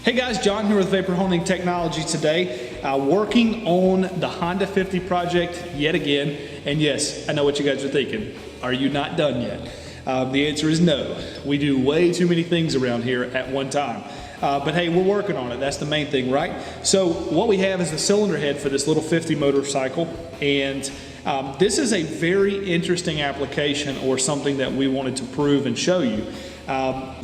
Hey guys, John here with Vapor Honing Technology today, working on the Honda 50 project yet again. And yes, I know what you guys are thinking. Are you not done yet? The answer is no. We do way too many things around here at one time. But hey, we're working on it. That's the main thing, right? So what we have is the cylinder head for this little 50 motorcycle. And this is a very interesting application, or something that we wanted to prove and show you.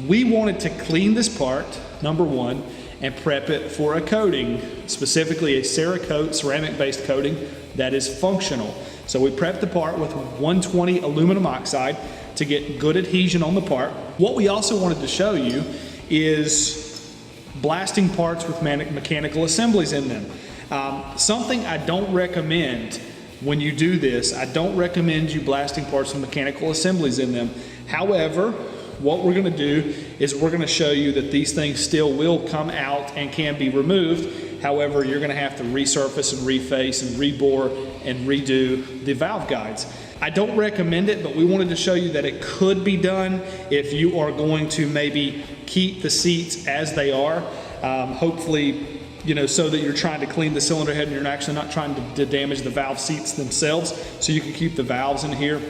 We wanted to clean this part, number one, and prep it for a coating, specifically a Cerakote ceramic-based coating that is functional. So we prepped the part with 120 aluminum oxide to get good adhesion on the part. What we also wanted to show you is blasting parts with mechanical assemblies in them. Something I don't recommend when you do this. I don't recommend you blasting parts with mechanical assemblies in them. However, what we're going to do is we're going to show you that these things still will come out and can be removed. However, you're going to have to resurface and reface and rebore and redo the valve guides. I don't recommend it, but we wanted to show you that it could be done if you are going to maybe keep the seats as they are. Hopefully, you know, so that you're trying to clean the cylinder head and you're actually not trying to damage the valve seats themselves. So you can keep the valves in here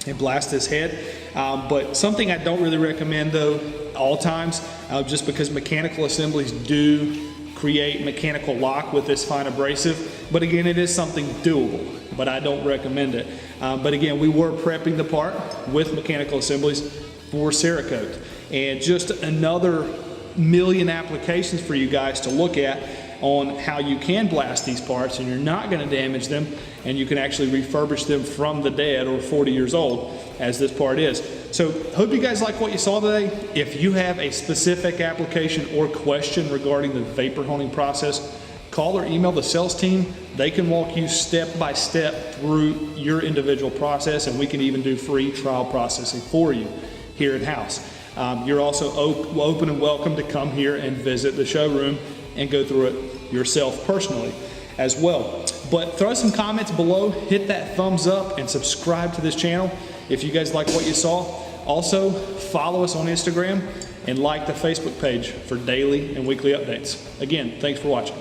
and blast this head. But something I don't really recommend though, all times, just because mechanical assemblies do create mechanical lock with this fine abrasive. But again, it is something doable, but I don't recommend it. But again, we were prepping the part with mechanical assemblies for Cerakote. And just another million applications for you guys to look at on how you can blast these parts and you're not going to damage them, and you can actually refurbish them from the dead or 40 years old, as this part is. So hope you guys like what you saw today. If you have a specific application or question regarding the vapor honing process, call or email the sales team. They can walk you step by step through your individual process, and we can even do free trial processing for you here in-house. You're also open and welcome to come here and visit the showroom and go through it yourself personally as well. But throw some comments below, hit that thumbs up, and subscribe to this channel if you guys like what you saw. Also, follow us on Instagram and like the Facebook page for daily and weekly updates. Again, thanks for watching.